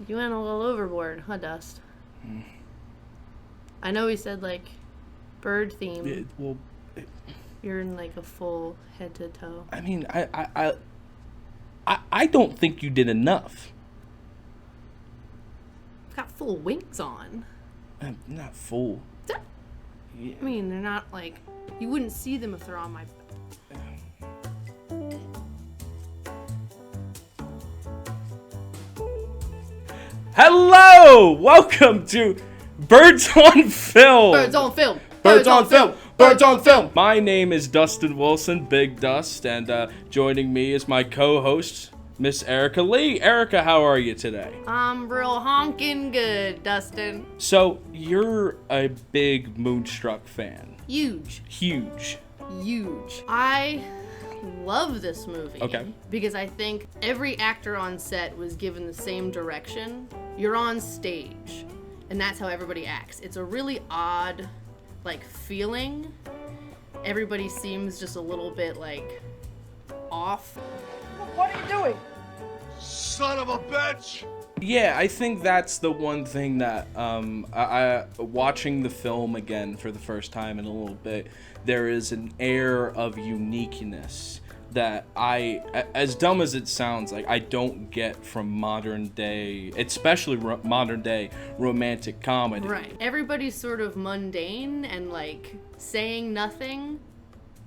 You went a little overboard, huh, Dust? I know we said, like, bird theme. You're in, like, a full head to toe. I mean, I don't think you did enough. I've got full wings on. Not full. I mean, they're not, like... You wouldn't see them if they're on my... Hello! Welcome to Birds on Film! Birds on Film! Birds on Film! Birds on Film! My name is Dustin Wilson, Big Dust, and joining me is my co-host, Miss Erica Lee. Erica, how are you today? I'm real honkin' good, Dustin. So, you're a big Moonstruck fan. Huge. Huge. I love this movie. Okay. Because I think every actor on set was given the same direction. You're on stage, and that's how everybody acts. It's a really odd, like, feeling. Everybody seems just a little bit, like, off. What are you doing? Son of a bitch! Yeah, I think that's the one thing that, I watching the film again for the first time in a little bit, there is an air of uniqueness that as dumb as it sounds, like, I don't get from modern day, especially modern day romantic comedy. Right. Everybody's sort of mundane and, like, saying nothing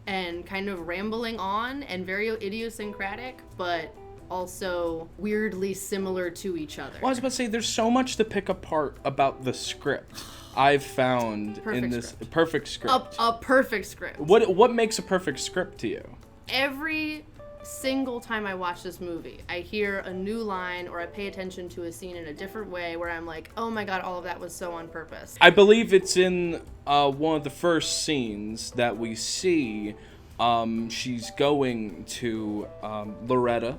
and kind of rambling on and very idiosyncratic, but also weirdly similar to each other. Well, I was about to say, there's so much to pick apart about the script I've found in this perfect script. A perfect script. What makes a perfect script to you? Every single time I watch this movie, I hear a new line or I pay attention to a scene in a different way where I'm like, oh my god, all of that was so on purpose. I believe it's in one of the first scenes that we see. She's going to Loretta.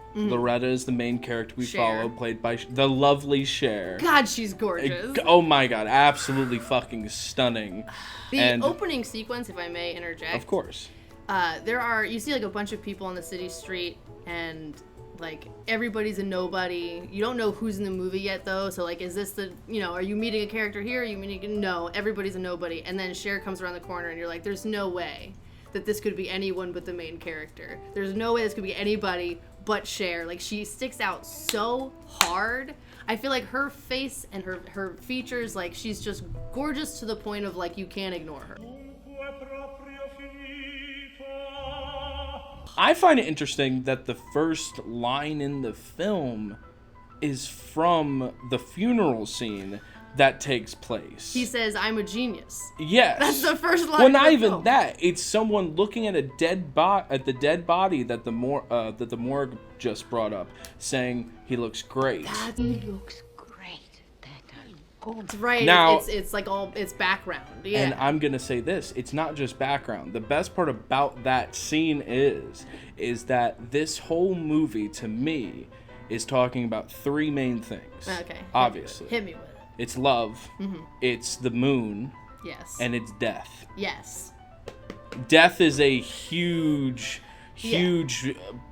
Mm-hmm. Loretta is the main character we follow, played by the lovely Cher. God, she's gorgeous. Oh my god, absolutely fucking stunning. The opening sequence, if I may interject. Of course. You see like a bunch of people on the city street and like everybody's a nobody. You don't know who's in the movie yet though. So like, is this are you meeting a character here? Are you meeting, no, everybody's a nobody. And then Cher comes around the corner and you're like, there's no way that this could be anyone but the main character. There's no way this could be anybody but Cher. Like, she sticks out so hard. I feel like her face and her features, like, she's just gorgeous to the point of, like, you can't ignore her. I find it interesting that the first line in the film is from the funeral scene that takes place. He says, "I'm a genius." Yes. That's the first line. Well, not of the even film. that. It's someone looking at a dead dead body that the morgue just brought up, saying he looks great. He looks great. That's right. Now, it's like it's background. Yeah. And I'm gonna say this: it's not just background. The best part about that scene is that this whole movie, to me, is talking about three main things. Okay. Obviously. Hit me with it. It's love, it's the moon, yes, and it's death. Yes. Death is a huge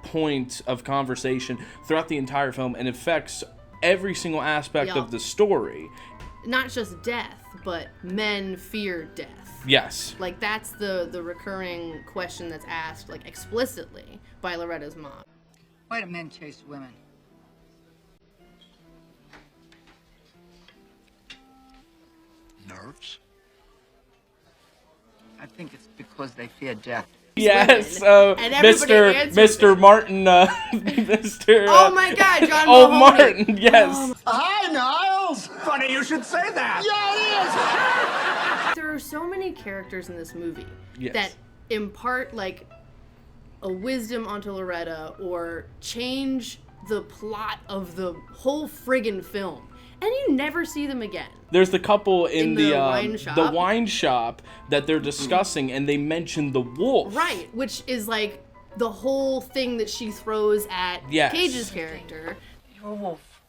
point of conversation throughout the entire film and affects every single aspect of the story. Not just death, but men fear death. Yes. Like, that's the recurring question that's asked, like, explicitly by Loretta's mom. Why do men chase women? Nerves? I think it's because they fear death. Yes, Mr. Martin, Mr. Oh my God, John Oh, Mahoney. Martin, yes. Hi, Niles! Funny you should say that! Yeah, it is! There are so many characters in this movie that impart, like, a wisdom onto Loretta or change the plot of the whole friggin' film. And you never see them again. There's the couple in the wine shop that they're discussing, and they mention the wolf. Right, which is like the whole thing that she throws at Cage's character. You're a wolf.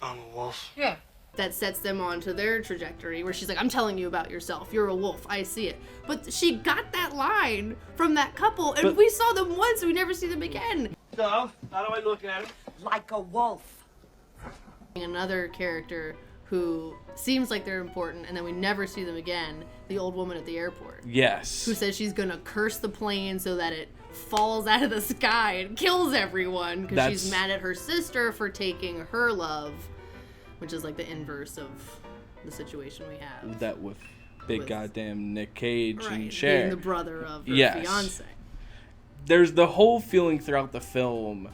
I'm a wolf. Yeah. That sets them onto their trajectory where she's like, I'm telling you about yourself. You're a wolf. I see it. But she got that line from that couple, and we saw them once, and we never see them again. So, how do I look at it? Like a wolf. Another character who seems like they're important, and then we never see them again, the old woman at the airport. Yes. Who says she's gonna curse the plane so that it falls out of the sky and kills everyone because she's mad at her sister for taking her love, which is like the inverse of the situation we have. That with goddamn Nick Cage and Cher. Being the brother of her fiance. There's the whole feeling throughout the film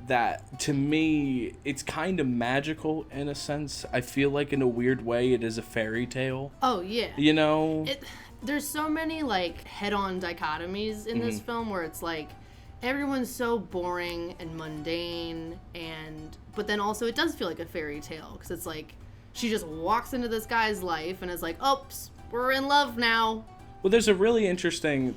that, to me, it's kind of magical in a sense. I feel like in a weird way it is a fairy tale. Oh, yeah. You know? There's so many, like, head-on dichotomies in this film where it's like, everyone's so boring and mundane, but then also it does feel like a fairy tale, because it's like, she just walks into this guy's life and is like, oops, we're in love now. Well, there's a really interesting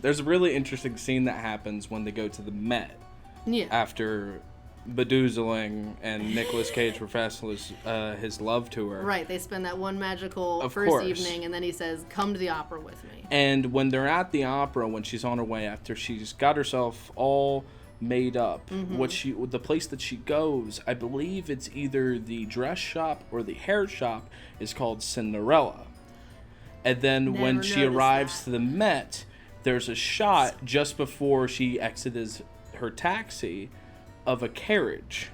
scene that happens when they go to the Met. Yeah. After bedoozling and Nicolas Cage professes his love to her. Right, they spend that one magical first evening, and then he says, come to the opera with me. And when they're at the opera, when she's on her way after she's got herself all made up, the place that she goes, I believe it's either the dress shop or the hair shop, is called Cinderella. And then when she arrives to the Met, there's a shot just before she exits her taxi of a carriage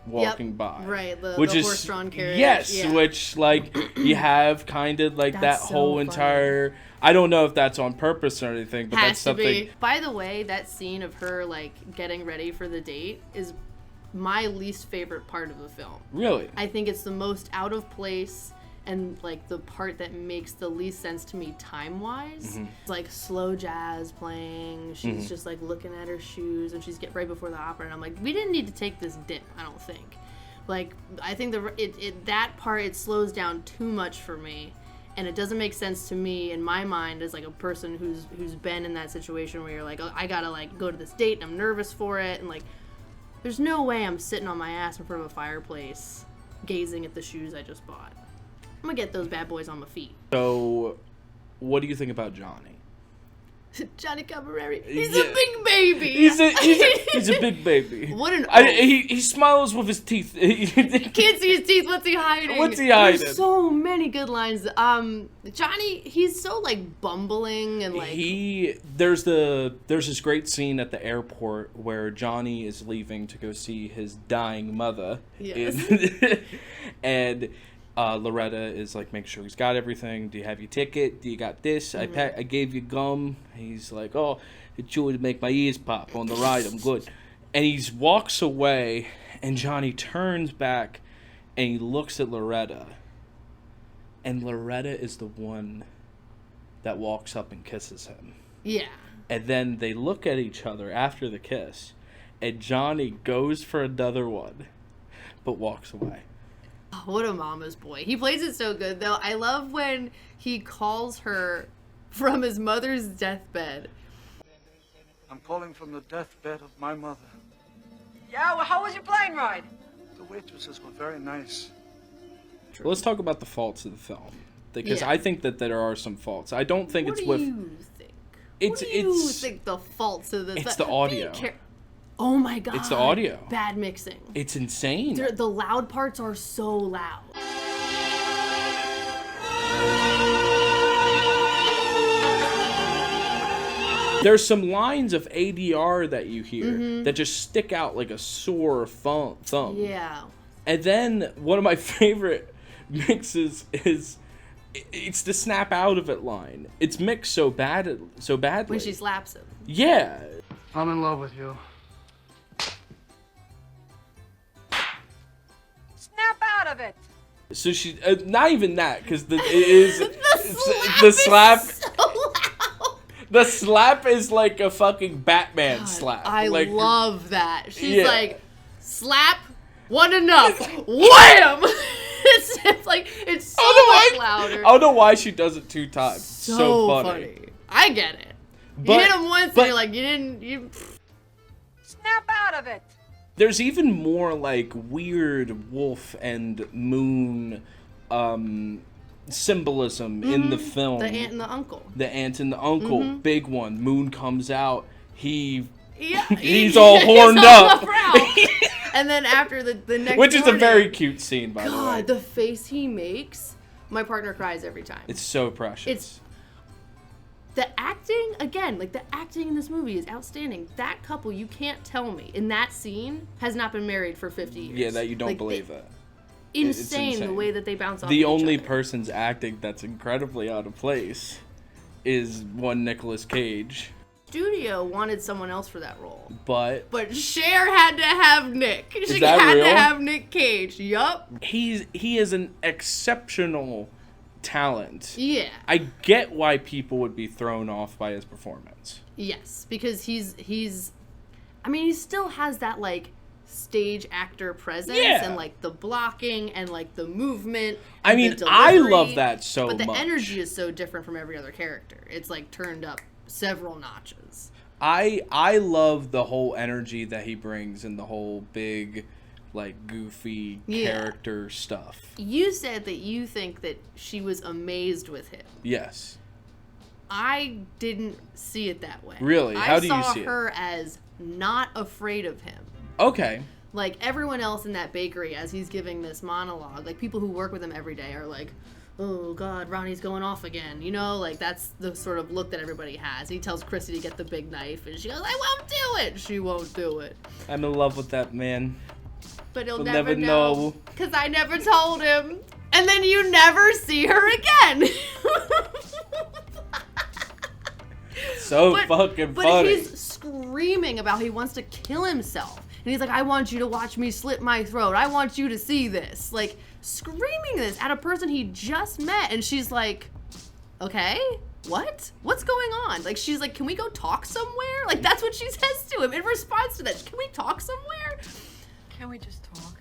walking by. Right, the which is horse-drawn carriage. Yes, which, like, you have kind of, like, that whole entire... I don't know if that's on purpose or anything, but that's something... Has to be. By the way, that scene of her, like, getting ready for the date is my least favorite part of the film. Really? I think it's the most out of place and, like, the part that makes the least sense to me time-wise. It's, like, slow jazz playing. She's just, like, looking at her shoes, and she's right before the opera, and I'm like, we didn't need to take this dip, I don't think. Like, I think that part, it slows down too much for me, and it doesn't make sense to me in my mind as, like, a person who's been in that situation where you're like, oh, I gotta, like, go to this date, and I'm nervous for it, and, like, there's no way I'm sitting on my ass in front of a fireplace gazing at the shoes I just bought. I'm gonna get those bad boys on my feet. So, what do you think about Johnny? Johnny Cabareri. He's a big baby. He's a big baby. What an he smiles with his teeth. You can't see his teeth. What's he hiding? What's he hiding? There's so many good lines. Johnny, he's so, like, bumbling and, like... There's this great scene at the airport where Johnny is leaving to go see his dying mother. Yes. And Loretta is like, make sure he's got everything. Do you have your ticket? Do you got this? I gave you gum. He's like, oh, it chewed to make my ears pop on the ride. I'm good. And he walks away, and Johnny turns back, and he looks at Loretta. And Loretta is the one that walks up and kisses him. Yeah. And then they look at each other after the kiss, and Johnny goes for another one, but walks away. Oh, what a mama's boy. He plays it so good, though. I love when he calls her from his mother's deathbed. I'm calling from the deathbed of my mother. Yeah, well, how was your plane ride? The waitresses were very nice. Well, let's talk about the faults of the film, because Yeah. I think that there are some faults. I don't think What it's do with... you think? What do you think the faults of this? It's the audio. Oh my god. It's the audio. Bad mixing. It's insane. The loud parts are so loud. There's some lines of ADR that you hear that just stick out like a sore thumb. Yeah. And then one of my favorite mixes is it's the snap out of it line. It's mixed so badly. When she slaps him. Yeah. I'm in love with you. Snap out of it. So she not even that, because the slap. So loud. The slap is like a fucking Batman slap. I like, love that. She's like, slap, one enough, wham! It's like, it's so much louder. I don't know why she does it 2 times. So funny. I get it. You hit him once and you're like, you Snap out of it. There's even more like weird wolf and moon symbolism in the film. The aunt and the uncle. The aunt and the uncle, big one. Moon comes out. He's Yeah, all horned up. And And then after the next Which is a morning, very cute scene, by the way. God, the face he makes, my partner cries every time. It's so precious. It's the acting, again, like the acting in this movie is outstanding. That couple, you can't tell me, in that scene, has not been married for 50 years. Yeah, that you don't Like, believe it. Insane, insane. the way that they bounce off The of each only other. person's acting that's incredibly out of place is one Nicolas Cage. Studio wanted someone else for that role. But But Cher had to have Nick. She that had real? to have Nick Cage. Yup. he is an exceptional talent. Yeah. I get why people would be thrown off by his performance. Yes, because he's I mean, he still has that like stage actor presence Yeah. and like the blocking and like the movement. I and mean, the I delivery, love that so but the much. energy is so different from every other character. It's like turned up several notches. I love the whole energy that he brings and the whole big, like, goofy Yeah. character stuff. You said that you think that she was amazed with him. Yes. I didn't see it that way. Really? How do you I see saw it? her as not afraid of him. Okay. Like everyone else in that bakery as he's giving this monologue, like people who work with him every day are like, oh God, Ronnie's going off again. You know, like that's the sort of look that everybody has. He tells Chrissy to get the big knife and she goes, I won't do it. She won't do it. I'm in love with that man. But he'll We'll never never know. know. Because I never told him. And then you never see her again. So fucking but funny. he's screaming about he wants to kill himself. And he's like, I want you to watch me slit my throat. I want you to see this. Like, screaming this at a person he just met. And she's like, okay, what? What's going on? Like, she's like, can we go talk somewhere? Like, that's what she says to him in response to that. Can we talk somewhere? Can we just talk?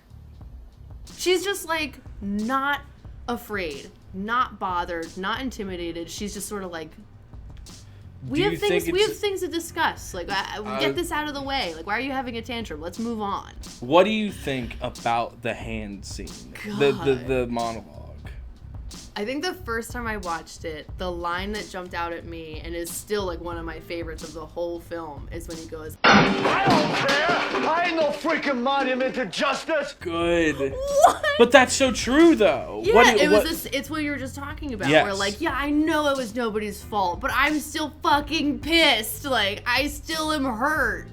She's just like, not afraid, not bothered, not intimidated. She's just sort of like, we Do have you things. think We have it's- things to discuss. Like, get this out of the way. Like, why are you having a tantrum? Let's move on. What do you think about the hand scene? The monologue. I think the first time I watched it, the line that jumped out at me and is still like one of my favorites of the whole film is when he goes, I don't care. I ain't no freaking monument to justice. Good. "What?" But that's so true, though. Yeah, it's what you were just talking about. Yes. Where like, yeah, I know it was nobody's fault, but I'm still fucking pissed. Like, I still am hurt.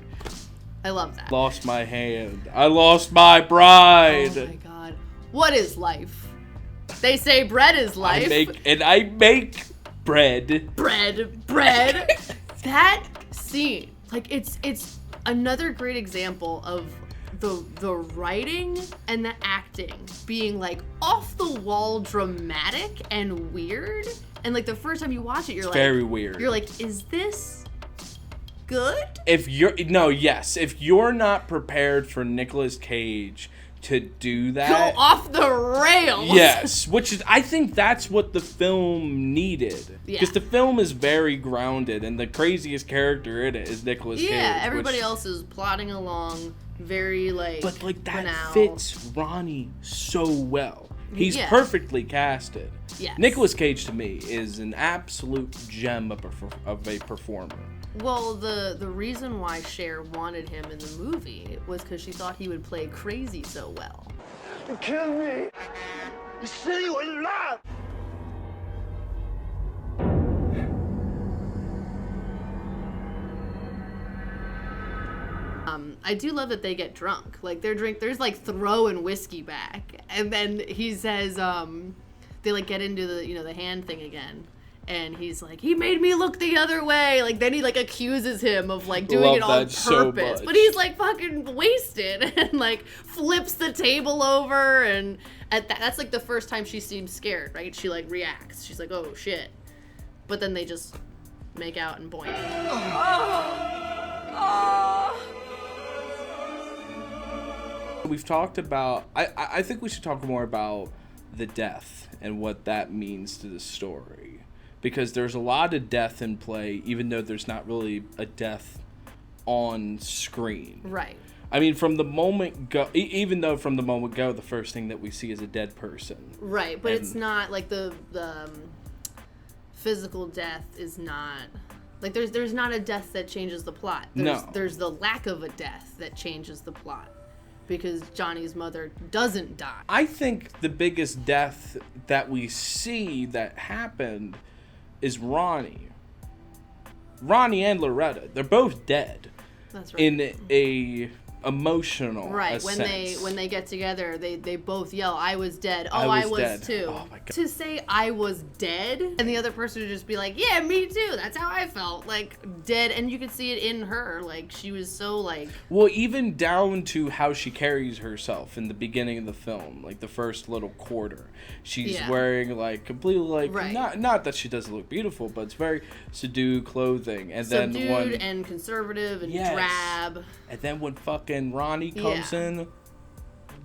I love that. Lost my hand. I lost my bride. Oh my god. What is life? They say bread is life. I make bread. bread. That scene, like it's another great example of the writing and the acting being like off the wall dramatic and weird. And like the first time you watch it, you're like Very weird. You're like, is this good? If you're not prepared for Nicolas Cage to do Go that, off the rails. yes, which is, I think that's what the film needed. Yeah. Because the film is very grounded, and the craziest character in it is Nicolas Cage. Yeah, everybody which- else is plodding along very like But like that banal. fits Ronnie so well. He's Yeah. perfectly casted. Yes. Nicolas Cage to me is an absolute gem of a performer. Well, the reason why Cher wanted him in the movie was because she thought he would play crazy so well. Kill me. The city will laugh. I do love that they get drunk. Like there's like throwing whiskey back, and then he says, they like get into the hand thing again, and he's like, he made me look the other way. Like then he like accuses him of like doing Love it on that so purpose, much. but he's like fucking wasted and like flips the table over, and that's like the first time she seems scared, right? She like reacts. She's like, oh shit, but then they just make out and boink. We've talked about, I think we should talk more about the death and what that means to the story. Because there's a lot of death in play, even though there's not really a death on screen. Right. I mean, from the moment go, even though from the moment go, the first thing that we see is a dead person. Right, but And- it's not like the physical death is not like there's not a death that changes the plot. No. There's the lack of a death that changes the plot. because Johnny's mother doesn't die. I think the biggest death that we see that happened is Ronnie. Ronnie and Loretta, they're both dead. That's right. In a emotional right when sense. they get together, they both yell, "I was dead." Oh, I I was dead. too. Oh my God. To say I was dead, and the other person would just be like, "Yeah, me too. That's how I felt." Like dead, and you could see it in her. Like she was so like. Well, even down to how she carries herself in the beginning of the film, like the first little quarter, she's wearing like completely like not that she doesn't look beautiful, but it's very subdued clothing, and Subdued then when and conservative and drab. And then when fucking Ronnie comes in,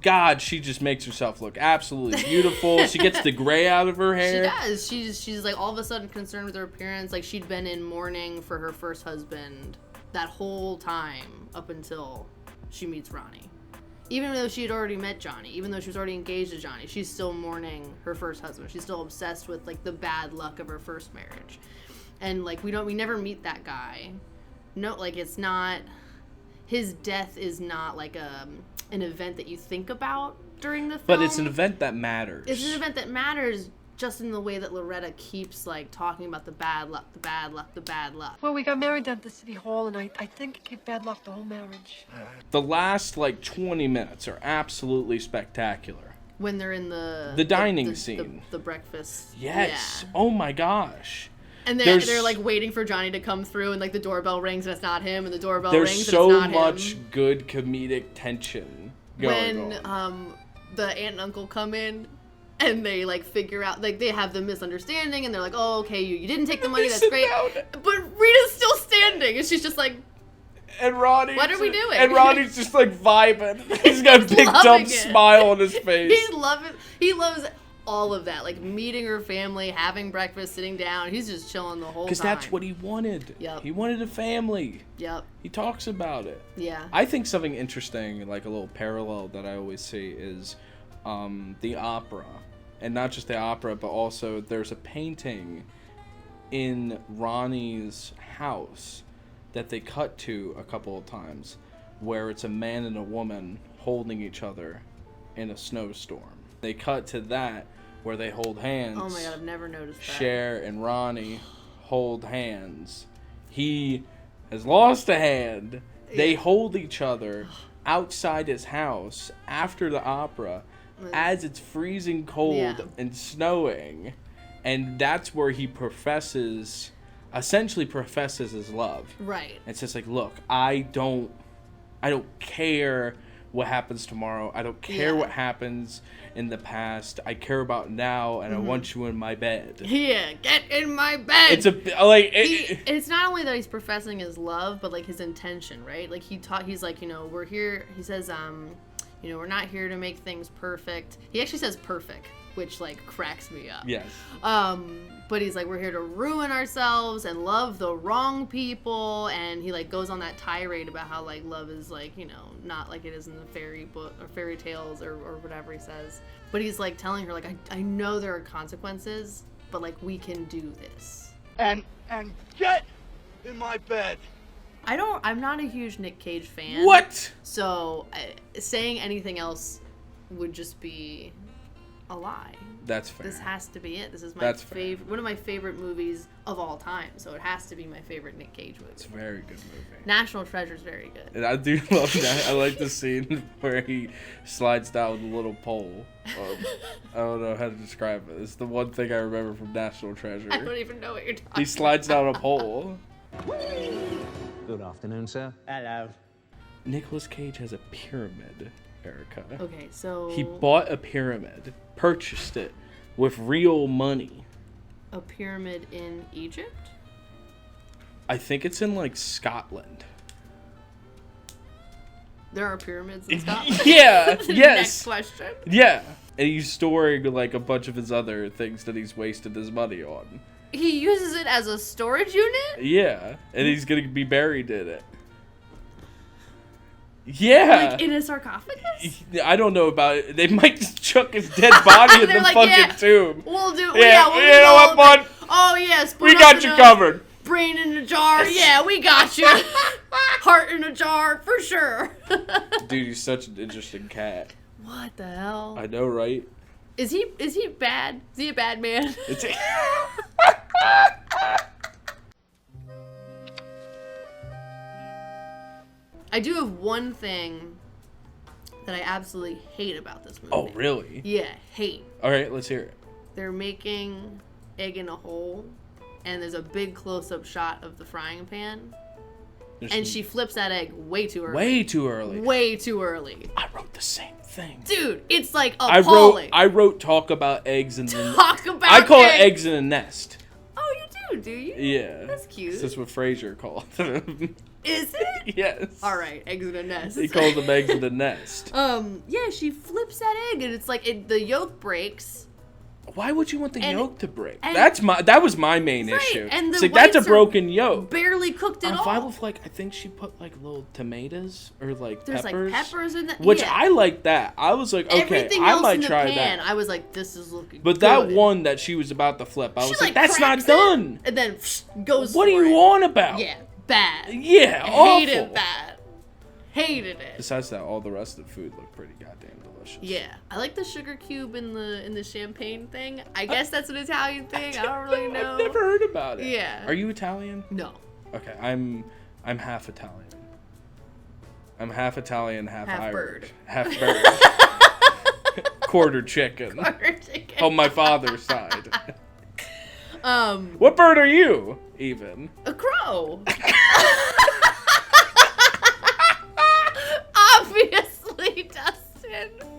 God, she just makes herself look absolutely beautiful. She gets the gray out of her hair. She does. She's like all of a sudden concerned with her appearance. Like she'd been in mourning for her first husband that whole time up until she meets Ronnie. Even though she had already met Johnny, even though she was already engaged to Johnny, she's still mourning her first husband. She's still obsessed with like the bad luck of her first marriage. And like we never meet that guy. No, like it's not. His death is not like an event that you think about during the film. But it's an event that matters. It's an event that matters just in the way that Loretta keeps like talking about the bad luck, the bad luck, the bad luck. Well, we got married down at the city hall, and I think it gave bad luck the whole marriage. The last like 20 minutes are absolutely spectacular. When they're in the dining scene. The breakfast. Yes. Yeah. Oh my gosh. And they're like waiting for Johnny to come through, and like the doorbell rings and it's not him, and the doorbell rings and it's not him. There's so much good comedic tension going on. When the aunt and uncle come in and they like figure out, like they have the misunderstanding and they're like, "Oh, okay, you didn't take the money, that's great." But Rita's still standing and she's just like, and Ronnie, what are we doing? And Ronnie's just like vibing. He's got a big dumb smile on his face. He loves all of that, like meeting her family, having breakfast, sitting down. He's just chilling the whole time. Because that's what he wanted. Yep. He wanted a family. Yep. He talks about it. Yeah. I think something interesting, like a little parallel that I always see is the opera. And not just the opera, but also there's a painting in Ronnie's house that they cut to a couple of times where it's a man and a woman holding each other in a snowstorm. They cut to that where they hold hands. Oh my God, I've never noticed that. Cher and Ronnie hold hands. He has lost a hand. They hold each other outside his house after the opera as it's freezing cold and snowing. And that's where he essentially professes his love. Right. It's just like, look, I don't care what happens tomorrow. I don't care what happens in the past. I care about now, and I want you in my bed. Yeah, get in my bed. It's it's not only that he's professing his love, but like his intention, right? Like he's like, we're here. He says, we're not here to make things perfect. He actually says perfect, which like cracks me up. Yes. But he's like, we're here to ruin ourselves and love the wrong people, and he like goes on that tirade about how like love is like, not like it is in the fairy book or fairy tales or whatever he says. But he's like telling her like, I know there are consequences, but like we can do this. And get in my bed. I'm not a huge Nick Cage fan. What? So saying anything else would just be a lie. That's fair. This has to be it. This is my favorite, one of my favorite movies of all time. So it has to be my favorite Nick Cage movie. It's a very good movie. National Treasure is very good. And I do love that. I like the scene where he slides down the little pole. I don't know how to describe it. It's the one thing I remember from National Treasure. I don't even know what you're talking about. He slides down a pole. Good afternoon, sir. Hello. Nicolas Cage has a pyramid, Erica. Okay, so... He bought a pyramid, purchased it with real money. A pyramid in Egypt? I think it's in, like, Scotland. There are pyramids in Scotland? Yeah, yes. Next question. Yeah. And he's storing, like, a bunch of his other things that he's wasted his money on. He uses it as a storage unit? Yeah, and he's gonna be buried in it. Yeah. Like in a sarcophagus? I don't know about it. They might just chuck his dead body in the like, fucking tomb. We'll do. Yeah, We'll you know what, bud? Oh yes. We got you covered. Brain in a jar. Yeah, we got you. Heart in a jar for sure. Dude, he's such an interesting cat. What the hell? I know, right? Is he bad? Is he a bad man? It's I do have one thing that I absolutely hate about this movie. Oh, really? Yeah, hate. All right, let's hear it. They're making egg in a hole, and there's a big close-up shot of the frying pan, and she flips that egg way too early. Way too early. Way too early. I wrote the same thing. Dude, it's like appalling. I wrote talk about eggs in the Talk about I call it eggs in a nest. Oh, you do you? Yeah. That's cute. That's what Frasier called them. Is it? Yes. All right, eggs in a nest. He calls them eggs in a nest. Yeah, she flips that egg, and it's like the yolk breaks. Why would you want the yolk to break? and- That was my main Right, issue. and the It's like, that's a whites are broken yolk. Barely cooked at I'm all. fine with, like, I think she put like little tomatoes or like There's peppers. like peppers in that. Which yeah. I like that. I was like, okay, Everything I else might in the try pan, that. I was like, this is looking But good. that one that she was about to flip, I She, was like, that's cracks not it, done. and then goes What are for you it. on about? Yeah, bad. Yeah, awful. Hated that. Hated it. Besides that, all the rest of the food looked pretty goddamn delicious. Yeah, I like the sugar cube in the champagne thing. I guess that's an Italian thing. I don't really know. I've never heard about it. Yeah. Are you Italian? No. Okay, I'm half Italian. I'm half Italian, half Half Irish. bird. Half bird. Quarter chicken. Chicken. On my father's side. Um, What bird are you, even? a crow. Obviously, Dustin.